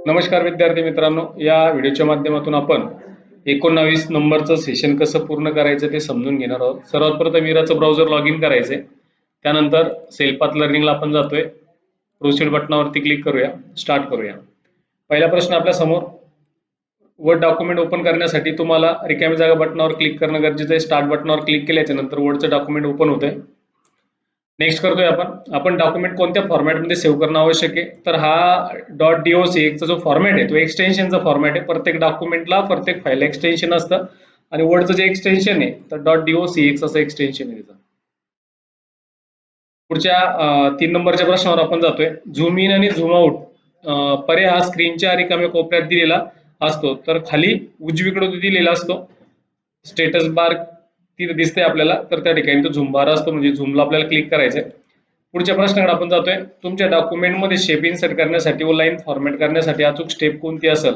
नमस्कार विद्यार्थी मित्रांनो, या व्हिडिओच्या माध्यमातून आपण 19 नंबरचं सेशन कसं पूर्ण करायचं ते समजून घेणार आहोत. सर्वात प्रथम इराचं ब्राउझर लॉग इन करायचंय. त्यानंतर सेल्फपाथ लर्निंगला आपण जातोय. प्रोसीड बटनावरती क्लिक करूया, स्टार्ट करूया. पहिला प्रश्न आपल्या समोर, वर्ड डॉक्युमेंट ओपन करण्यासाठी तुम्हाला रिकामी जागा बटनावर क्लिक करणं गरजेचं आहे. स्टार्ट बटनावर क्लिक केल्याच्या नंतर वर्डचं डॉक्युमेंट ओपन होतंय. नेक्स्ट करतोय आपण डॉक्युमेंट कोणत्या फॉर्मॅटमध्ये सेव्ह करणं आवश्यक आहे. तर हा .doc चा जो फॉर्मॅट आहे तो एक्सटेन्शनचा फॉर्मॅट आहे. प्रत्येक डॉक्युमेंटला प्रत्येक फाईल एक्सटेन्शन असतं आणि वर्डचं जे एक्सटेन्शन आहे तर .docx असं एक्सटेन्शन आहे. पुढच्या 3 नंबरच्या प्रश्नावर आपण जातोय. झूम इन आणि झूम आउट पर्याय हा स्क्रीनच्या रिकाम्या कोपऱ्यात दिलेला असतो. तर खाली उजवीकडे दिलेला असतो. स्टेटस बार तिथे दिसते आपल्याला, तर त्या ठिकाणी तो झूम बार असतो, म्हणजे झूमला आपल्याला क्लिक करायचंय. पुढच्या प्रश्नाकडे आपण जातोय. तुमच्या डॉक्युमेंटमध्ये शेप इन्सर्ट करण्यासाठी व लाईन फॉर्मॅट करण्यासाठी अचूक स्टेप कोणती असेल.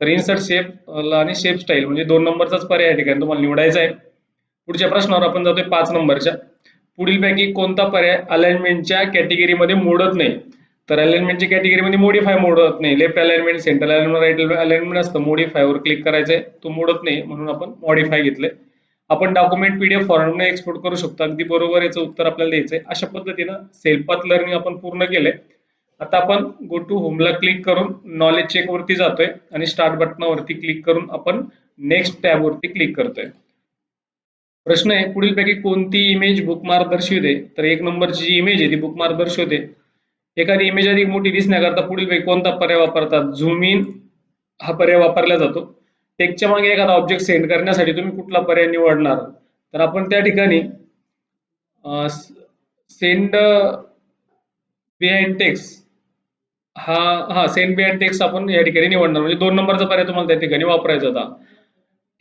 तर इन्सर्ट शेप आणि शेप स्टाईल म्हणजे 2 नंबरचाच पर्याय या ठिकाणी तुम्हाला निवडायचा आहे. पुढच्या प्रश्नावर आपण जातोय 5 नंबरच्या. पुढीलपैकी कोणता पर्याय अलाइनमेंटच्या कॅटेगरीमध्ये मोडत नाही. तर अलाइनमेंटच्या कॅटेगरीमध्ये मॉडिफाय मोडत नाही. Left alignment, centre alignment, right alignment असतं. मॉडिफायवर क्लिक करायचंय, तो मोडत नाही म्हणून आपण मॉडिफाय घेतलंय. आपण डॉक्युमेंट पीडीएफ फॉर्मॅटमध्ये एक्सपोर्ट करू शकतो. अगदी बरोबर, याचं उत्तर आपल्याला द्यायचंय. अशा पद्धतीनं सेल्फपाथ लर्निंग आपण पूर्ण केलंय. आता आपण गो टू होमला क्लिक करून नॉलेज चेक वरती जातोय आणि स्टार्ट बटनावरती क्लिक करून आपण नेक्स्ट टॅब वरती क्लिक करतोय. प्रश्न आहे, पुढीलपैकी कोणती इमेज बुकमार्क दर्शवते. तर 1 नंबरची जी इमेज आहे ती बुकमार्क दर्शवते. एखादी इमेज अधिक मोठी दिसण्याकरता पुढीलपैकी कोणता पर्याय वापरतात. झूम इन हा पर्याय वापरला जातो. टेक्स्टच्या मागे एखादा ऑब्जेक्ट सेंड करण्यासाठी तुम्ही कुठला पर्याय निवडणार. तर आपण त्या ठिकाणी सेंड बिहाइंड टेक्स्ट हा सेंड बिहाइंड टेक्स्ट आपण या ठिकाणी निवडणार, म्हणजे 2 नंबरचा पर्याय तुम्हाला त्या ठिकाणी वापरायचा होता.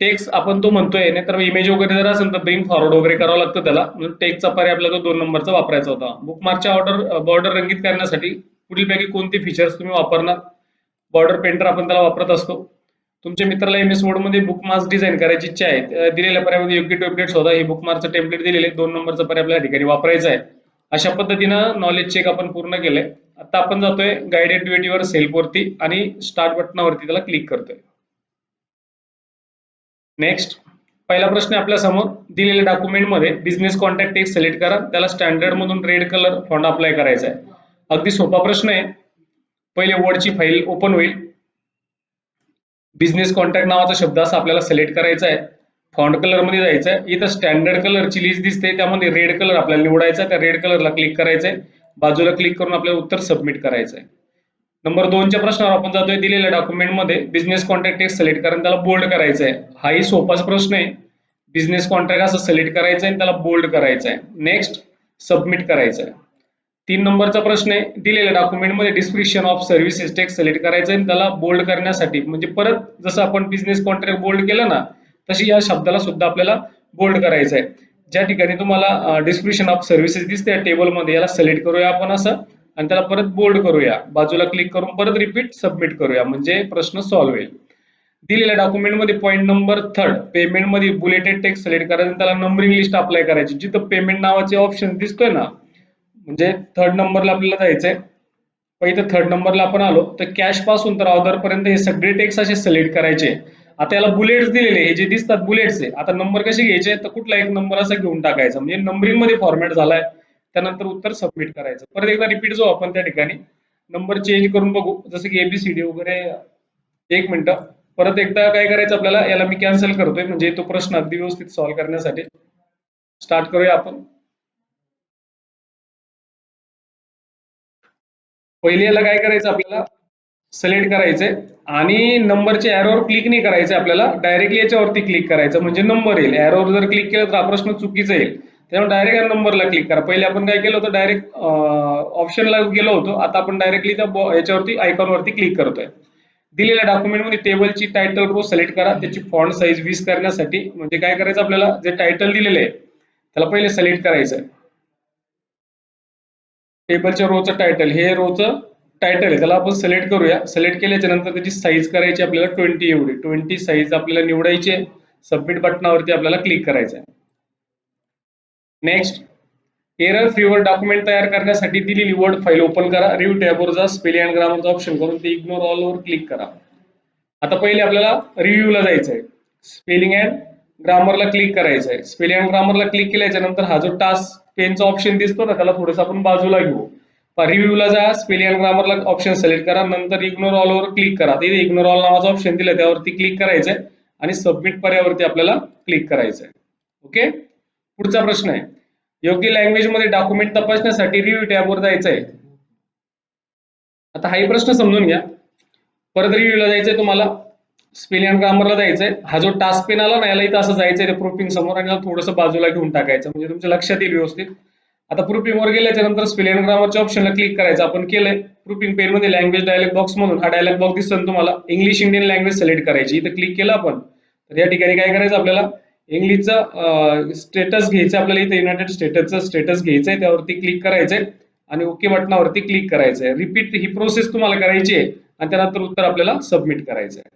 टेक्स्ट आपण तो म्हणतोय, नाही तर इमेज वगैरे जर असेल तर ब्रिंग फॉरवर्ड वगैरे करावं लागतं त्याला, म्हणून टेक्स्टचा पर्याय आपल्याला 2 नंबरचा वापरायचा होता. बुकमार्कच्या बॉर्डर रंगीत करण्यासाठी पुढीलपैकी कोणते फीचर्स तुम्ही वापरणार. बॉर्डर पेंटर आपण त्याला वापरत असतो. तुमच्या मित्राला MS Word मध्ये बुकमार्क्स डिझाईन करायची इच्छा आहे, दिलेल्या पर्यायामध्ये योग्य टेम्पलेट शोधा. हे बुकमार्कचं टेम्पलेट दिलेले 2 नंबरचा पर्याय आपल्या ठिकाणी वापरायचा आहे. अशा पद्धतीनं नॉलेज चेक आपण पूर्ण केलंय. आता आपण जातोय गाइड ऍक्टिव्हिटीवर सेल्फ वरती आणि स्टार्ट बटनावरती त्याला क्लिक करतोय. नेक्स्ट, पहिला प्रश्न आपल्या समोर दिलेल्या डॉक्युमेंटमध्ये बिझनेस कॉन्टॅक्ट टेक्स्ट सिलेक्ट करा. त्याला स्टँडर्ड मधून रेड कलर फॉन्ट अप्लाय करायचा आहे. अगदी सोपा प्रश्न आहे. पहिले वर्डची फाईल ओपन होईल. बिझनेस कॉन्टॅक्ट नावाचा शब्द असा आपल्याला सिलेक्ट करायचा आहे. फॉन्ट कलर मध्ये जायचं आहे. इथं स्टँडर्ड कलरची लिस्ट दिसते, त्यामध्ये रेड कलर आपल्याला निवडायचा. त्या रेड कलरला क्लिक करायचंय. बाजूला क्लिक करून आपल्याला उत्तर सबमिट करायचं आहे. नंबर 2च्या प्रश्नावर आपण जातोय. दिलेल्या डॉक्युमेंटमध्ये बिझनेस कॉन्टॅक्ट टेक्स्ट सिलेक्ट करून त्याला बोल्ड करायचं आहे. हाही सोपाच प्रश्न आहे. बिझनेस कॉन्ट्रॅक्ट असं सिलेक्ट करायचं आहे आणि त्याला बोल्ड करायचं आहे. नेक्स्ट, सबमिट करायचं आहे. 3 नंबरचा प्रश्न आहे. दिलेल्या डॉक्युमेंटमध्ये description of services text select करायचं आहे. त्याला बोल्ड करण्यासाठी, म्हणजे परत जसं आपण बिझनेस कॉन्ट्रॅक्ट बोल्ड केलं ना, तशी या शब्दाला सुद्धा आपल्याला बोल्ड करायचं आहे. ज्या ठिकाणी तुम्हाला डिस्क्रिप्शन ऑफ सर्व्हिसेस दिसते टेबलमध्ये, याला सिलेक्ट करूया आपण असं आणि त्याला परत बोल्ड करूया. बाजूला क्लिक करून परत रिपीट सबमिट करूया, म्हणजे प्रश्न सॉल्व्ह होईल. दिलेल्या डॉक्युमेंटमध्ये पॉईंट नंबर 3 पेमेंट मध्ये बुलेटेड टेक्स्ट सिलेक्ट करायचं, त्याला नंबरिंग लिस्ट अप्लाय करायची. जिथं पेमेंट नावाचे ऑप्शन दिसतोय ना, म्हणजे 3rd नंबरला आपल्याला जायचंय. पहिलं 3rd नंबरला आपण आलो तर कॅश पासून तर ऑर्डर पर्यंत हे सगळे टेक्स्ट असे सिलेक्ट करायचे. आता याला बुलेट्स दिलेले, हे जे दिसतात बुलेट्स आहे. आता नंबर कसे घ्यायचे, तर कुठला एक नंबर असा घेऊन टाकायचा, म्हणजे नंबरिंग मध्ये फॉर्मॅट झालाय. त्यानंतर उत्तर सबमिट करायचं. परत एकदा रिपीट जाऊ आपण त्या ठिकाणी, नंबर चेंज करून बघू, जसं की ABCD वगैरे. 1 मिनिट, परत एकदा काय करायचं आपल्याला, याला मी कॅन्सल करतोय म्हणजे तो प्रश्न अगदी व्यवस्थित सॉल्व्ह करण्यासाठी. स्टार्ट करूया आपण. पहिले याला काय करायचं, आपल्याला सिलेक्ट करायचंय आणि नंबरच्या एरोवर क्लिक नाही करायचं आपल्याला, डायरेक्टली याच्यावरती क्लिक करायचं म्हणजे नंबर येईल. एरोवर जर क्लिक केलं तर हा प्रश्न चुकीचा येईल. त्यामुळे डायरेक्ट या नंबरला क्लिक करा. पहिले आपण काय केलं होतं, डायरेक्ट ऑप्शनला गेलो होतो. आता आपण डायरेक्टली त्या याच्यावरती आयकॉनवरती क्लिक करतोय. दिलेल्या डॉक्युमेंटमध्ये टेबलची टायटल रो सिलेक्ट करा. त्याची फॉन्ट साईज 20 करण्यासाठी, म्हणजे काय करायचं आपल्याला, जे टायटल दिलेलं आहे त्याला पहिले सिलेक्ट करायचं आहे. टेबलच्या रोचं टायटल, हे रोचं टायटल आहे, त्याला आपण सिलेक्ट करूया. सिलेक्ट केल्याच्या नंतर त्याची साईज करायची आपल्याला 20 एवढी. 20 साईज आपल्याला निवडायची आहे. सबमिट बटनावरती आपल्याला क्लिक करायचं आहे. नेक्स्ट, एरर फ्रीवर डॉक्युमेंट तयार करण्यासाठी दिलेली वर्ड फाईल ओपन करा. रिव्ह्यू टॅबवर जा, स्पेलिंग अँड ग्रामरचं ऑप्शन करून ते इग्नोर ऑल वर क्लिक करा. आता पहिले आपल्याला रिव्ह्यूला जायचं आहे. स्पेलिंग अँड ग्रामरला क्लिक करायचं आहे. स्पेलिंग अँड ग्रामरला क्लिक केल्याच्या नंतर हा जो टास्क पेनचा ऑप्शन दिसतो ना, त्याला थोडंसं आपण बाजूला घेऊ. रिव्ह्यूला जा, स्पेलिंग अँड ग्रामरला ऑप्शन सिलेक्ट करा, नंतर इग्नोर ऑल वर क्लिक करा. तिथे इग्नोर ऑल नावाचं ऑप्शन दिलं, त्यावरती क्लिक करायचंय आणि सबमिट पर्यावरती आपल्याला क्लिक करायचंय. ओके, पुढचा प्रश्न आहे, योग्य लँग्वेज मध्ये डॉक्युमेंट तपासण्यासाठी रिव्ह्यू टॅबवर जायचंय. आता हाही प्रश्न समजून घ्या. परत रिव्ह्यूला जायचंय तुम्हाला, स्पेलिंग अँड ग्रामरला जायचंय. हा जो टास्क पेन आला ना, याला इथं असं जायचंय ते प्रूफिंग समोर आणि थोडंसं बाजूला घेऊन टाकायचं, म्हणजे तुमच्या लक्षात येईल व्यवस्थित. आता प्रूफिंग वर गेल्याच्या नंतर स्पेलिंग अँड ग्रामरच्या ऑप्शनला क्लिक करायचं. आपण केलंय. प्रूफिंग पेन मध्ये लँग्वेज डायलॉग बॉक्स मधून हा डायलॉग बॉक्स दिसतो तुम्हाला, इंग्लिश इंडियन लँग्वेज सिलेक्ट करायची. इथं क्लिक केलं आपण, तर या ठिकाणी काय करायचं, आपल्याला इंग्लिशचं स्टेटस घ्यायचं. आपल्याला इथं युनायटेड स्टेटसचं स्टेटस घ्यायचंय, त्यावरती क्लिक करायचंय आणि ओके बटनावरती क्लिक करायचंय. रिपीट ही प्रोसेस तुम्हाला करायची आहे आणि त्यानंतर उत्तर आपल्याला सबमिट करायचं आहे.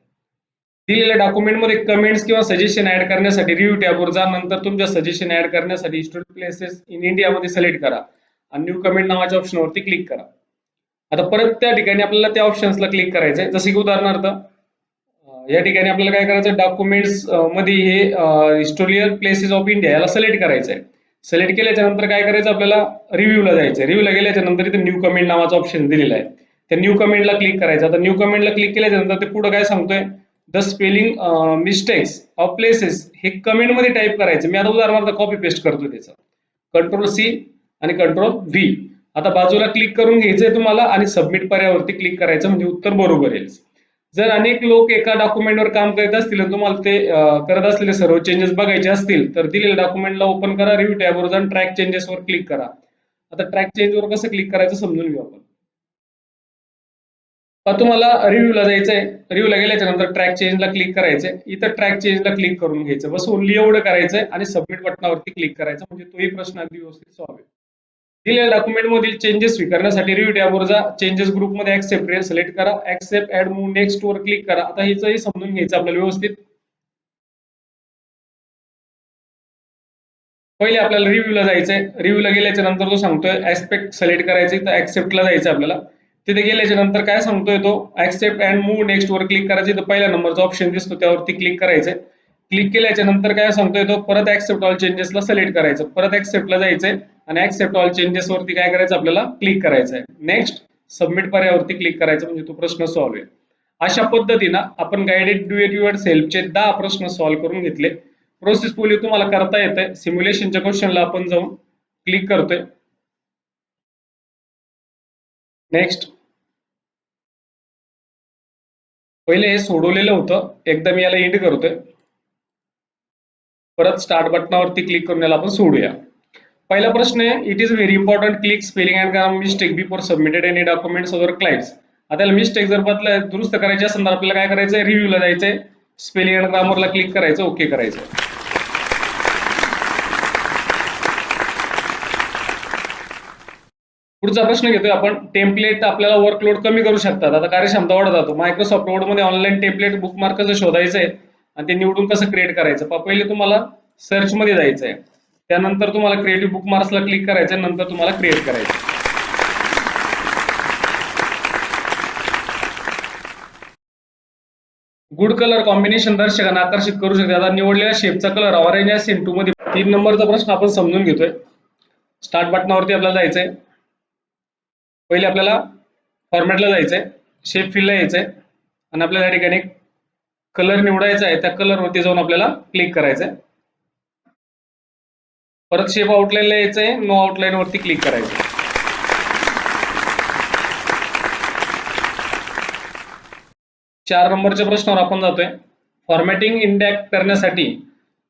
दिलेल्या डॉक्युमेंटमध्ये कमेंट्स किंवा सजेशन ऍड करण्यासाठी रिव्ह्यू टॅबवर जा, नंतर तुमच्या सजेशन ऍड करण्यासाठी स्टुडंट प्लेसेस इन इंडिया मध्ये सिलेक्ट करा आणि न्यू कमेंट नावाच्या ऑप्शनवरती क्लिक करा. आता परत त्या ठिकाणी आपल्याला त्या ऑप्शन्सला क्लिक करायचंय. जसे की उदाहरणार्थ या ठिकाणी आपल्याला काय करायचं, डॉक्युमेंट्स मध्ये हे हिस्टोरियल प्लेसेस ऑफ इंडिया याला सिलेक्ट करायचंय. सिलेक्ट केल्याच्या नंतर काय करायचं, आपल्याला रिव्ह्यूला जायचंय. रिव्ह्यूला गेल्याच्या नंतर इथे न्यू कमेंट नावाचा ऑप्शन दिलेला आहे, त्या न्यू कमेंटला क्लिक करायचं. आता न्यू कमेंटला क्लिक केल्याच्या नंतर ते पुढे काय सांगतोय, the spelling mistakes of places हे कमेंट मध्ये टाईप करायचं. मी आता उदाहरणार्थ कॉपी पेस्ट करतो त्याचं, कंट्रोल सी आणि कंट्रोल व्ही. आता बाजूला क्लिक करून घ्यायचंय तुम्हाला आणि सबमिट पर्यावरती क्लिक करायचं, म्हणजे उत्तर बरोबर येईल. जर अनेक लोक एका डॉक्युमेंटवर काम करत असतील आणि तुम्हाला ते करत असलेले सर्व चेंजेस बघायचे असतील, तर दिलेल्या डॉक्युमेंटला ओपन करा, रिव्ह्यू टॅबवर जाऊन ट्रॅक चेंजेस वर क्लिक करा. आता ट्रॅक चेंजवर कसं क्लिक करायचं समजून घेऊ आपण. तुम्हाला रिव्ह्यूला जायचंय. रिव्ह्यूला गेल्याच्या नंतर ट्रॅक चेंजला क्लिक करायचंय. इथं ट्रॅक चेंजला क्लिक करून घ्यायचं, बस ओनली एवढं करायचंय आणि सबमिट बटनावरती क्लिक करायचं, म्हणजे तोही प्रश्न अगदी व्यवस्थित सॉल्व्ह होईल. दिलेल्या डॉक्युमेंट मधील चेंजेस स्वीकारण्यासाठी रिव्ह्यू टॅबवर जा, चेंजेस ग्रुप मध्ये ऍक्सेप्ट सिलेक्ट करा, ऍक्सेप्ट ऍड मूव्ह नेक्स्ट वर क्लिक करा. आता हिचंही समजून घ्यायचं आपल्याला व्यवस्थित. पहिले आपल्याला रिव्ह्यूला जायचंय. रिव्ह्यूला गेल्याच्या नंतर तो सांगतोय ऍस्पेक्ट सिलेक्ट करायचं, तर ऍक्सेप्टला जायचं आपल्याला. तिथे गेल्याच्या नंतर काय सांगतोय तो, ऍक्सेप्ट अँड मूव्ह नेक्स्ट वर क्लिक करायचं. तर पहिल्या नंबरचा ऑप्शन दिसतो त्यावरती क्लिक करायचंय. क्लिक केल्याच्या नंतर काय सांगतोय तो, परत ऍक्सेप्ट ऑल चेंजेसला सिलेक्ट करायचं, परत ऍक्सेप्टला जायचंय आणि ऍक्सेप्ट ऑल चेंजेस वरती काय करायचं, आपल्याला क्लिक करायचंय. नेक्स्ट सबमिट पर्यावरती क्लिक करायचं, म्हणजे तो प्रश्न सॉल्व्ह आहे. अशा पद्धतीनं आपण गाइडेड डू इट युअर सेल्फचे 10 प्रश्न सॉल्व्ह करून घेतले. प्रोसेस पुढे तुम्हाला करता येते. सिम्युलेशनच्या क्वेश्चनला आपण जाऊन क्लिक करतोय. नेक्स्ट, पहिले हे सोडवलेलं होतं, एकदा मी याला एंड करतोय. परत स्टार्ट बटनावरती क्लिक करून याला आपण सोडूया. पहिला प्रश्न आहे, it is very important click spelling and grammar mistake before submitted any documents or clients. आता याला मिस्टेक जर दुरुस्त करायची असेल तर आपल्याला काय करायचंय, रिव्ह्यूला जायचंय, स्पेलिंग अँड ग्रामरला क्लिक करायचं, ओके करायचं. पुढचा प्रश्न घेतोय आपण, टेम्पलेट आपल्याला वर्कलोड कमी करू शकतात. आता कार्यक्षमता वाढत जातो. मायक्रोसॉफ्ट वर्ड मध्ये ऑनलाईन टेम्पलेट बुकमार्क कसं शोधायचंय आणि ते निवडून कसं क्रिएट करायचं. पहिले तुम्हाला सर्च मध्ये जायचंय, त्यानंतर तुम्हाला क्रिएटिव्ह बुकमार्क्सला क्लिक करायचं, नंतर तुम्हाला क्रिएट करायचं. गुड कलर कॉम्बिनेशन दर्शकांना आकर्षित करू शकते. आता निवडलेल्या शेपचा कलर ऑरेंज आहे सेम 2 मध्ये. 3 नंबरचा प्रश्न आपण समजून घेतोय. स्टार्ट बटनावरती आपल्याला जायचंय. पहिले आपल्याला फॉर्मॅटला जायचंय, शेप फिलला यायचंय आणि आपल्याला या ठिकाणी कलर निवडायचा आहे. त्या कलर वरती जाऊन आपल्याला क्लिक करायचंय. परत शेप आउटलाईनला यायचंय, नो आउटलाईन वरती क्लिक करायचं. चार नंबरच्या प्रश्नावर आपण जातोय. फॉर्मॅटिंग इंडेक्स करण्यासाठी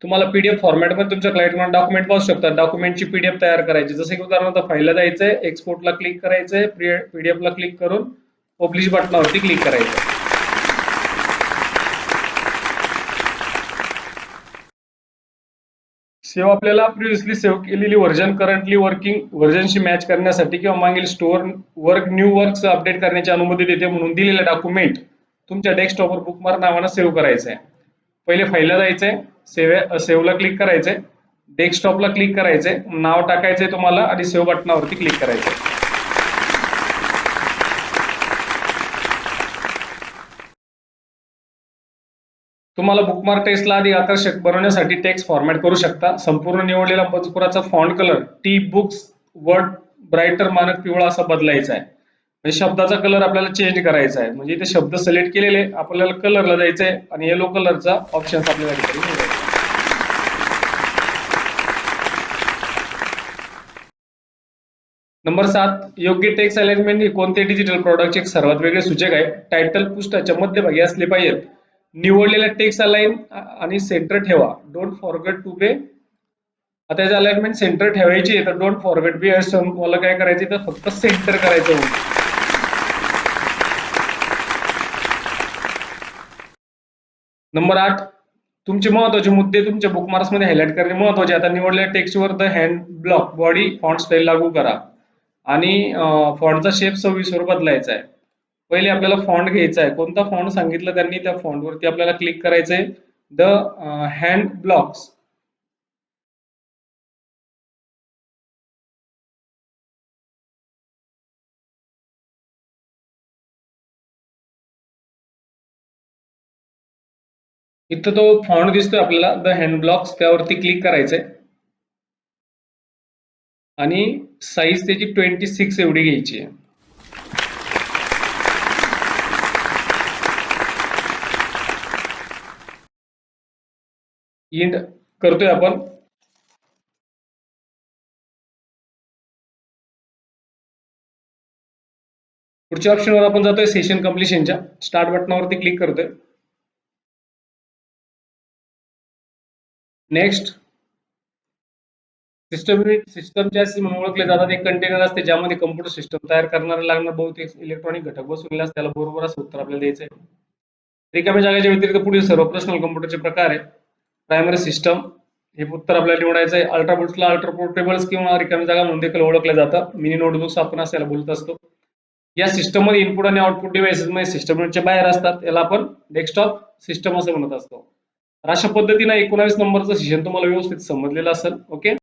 तुम्हाला पीडीएफ फॉर्मॅटमध्ये तुमच्या क्लायंटमध्ये डॉक्युमेंट पाहू शकतात. डॉक्युमेंटची पीडीएफ तयार करायची. जसे की उदाहरणार्थ फाईलला जायचंय, एक्सपोर्टला क्लिक करायचंय, पीडीएफला क्लिक करून पब्लिश बटनावरती क्लिक करायचं. सेव्ह आपल्याला प्रिव्हियसली सेव्ह केलेली व्हर्जन करंटली वर्किंग व्हर्जनशी मॅच करण्यासाठी किंवा मागील store work new works update करण्याची अनुमती देते. म्हणून दिलेलं डॉक्युमेंट तुमच्या डेस्कटॉपवर बुकमार्क नावानं सेव्ह करायचं आहे. पहिले फाईलला जायचंय, सेव्हला क्लिक करायचंय, डेस्कटॉपला क्लिक करायचंय, नाव टाकायचंय तुम्हाला आणि सेव्ह बटनावरती क्लिक करायचंय. तुम्हाला बुकमार्क टेक्स्टला अधिक आकर्षक बनवण्यासाठी टेक्स्ट फॉर्मॅट करू शकता. संपूर्ण निवडलेला मजकुराचा फॉन्ट कलर टी बुक्स वर्ड ब्राईटर मानक पिवळा असा बदलायचा आहे. म्हणजे शब्दाचा कलर आपल्याला चेंज करायचा आहे. म्हणजे इथे शब्द सिलेक्ट केलेले, आपल्याला कलरला जायचंय आणि येलो कलरचा ऑप्शन आपल्याला निवडायचा. नंबर 7, योग्य टेक्स्ट अलाइनमेंट ही कोणत्याही डिजिटल प्रॉडक्टचे एक सर्वात वेगळे सूचक आहे. टायटल पृष्ठाच्या मध्यभागी असले पाहिजेत. निवडलेल्या टेक्स्ट अलाइन आणि सेंटर ठेवा. डोंट फॉरगेट टू बे. आता याचं अलाइनमेंट सेंटर ठेवायची आहे तर डोंट फॉरगेट बी असं मला काय करायचं तर फक्त सेंटर करायचं. नंबर 8, तुमचे महत्वाचे मुद्दे तुमच्या बुकमार्क्स मध्ये हायलाइट करणे महत्वाचे. आता निवडलेल्या टेक्स्टवर द हँड ब्लॉक बॉडी फॉन्ट स्टाईल लागू करा आणि फॉन्टचा शेप 26 वर बदलायचा आहे. पहिले आपल्याला फॉन्ट घ्यायचा आहे. कोणता फॉन्ट सांगितलं त्यांनी त्या फॉन्टवरती आपल्याला क्लिक करायचंय. The hand blocks. इथं तो फॉन्ट दिसतोय आपल्याला द हँड ब्लॉक्स, त्यावरती क्लिक करायचंय आणि साईज त्याची 26 एवढी घ्यायची आहे. इंड करतोय आपण. पुढच्या ऑप्शनवर आपण जातोय सेशन कम्प्लिशनच्या. स्टार्ट बटनावरती क्लिक करतोय. नेक्स्ट. सिस्टमचे असे म्हणून ओळखले जातात. एक कंटेनर असते ज्यामध्ये कम्प्युटर सिस्टम तयार करणारा लागणार बहुतेक इलेक्ट्रॉनिक घटक बसवलेले असतात. त्याला बरोबर असं उत्तर आपल्याला द्यायचंय. रिकाम्या जागेच्या व्यतिरिक्त पुढील सर्व पर्सनल कम्प्युटरचे प्रकार आहे. प्रायमरी सिस्टम हे उत्तर आपल्याला निवडायचं आहे. अल्ट्राबुक्सला अल्ट्रा पोर्टेबल्स किंवा रिकामी जागा म्हणून देखील ओळखलं जातं. मिनी नोटबुक्स आपण असायला बोलत असतो. या सिस्टम मध्ये इनपुट आणि आउटपुट डिव्हाइसेस मध्ये सिस्टमच्या बाहेर असतात. याला आपण डेस्कटॉप सिस्टम असं म्हणत असतो. अशा पद्धतीने 19 नंबरचं सेशन तुम्हाला व्यवस्थित समजलेलं असेल. ओके.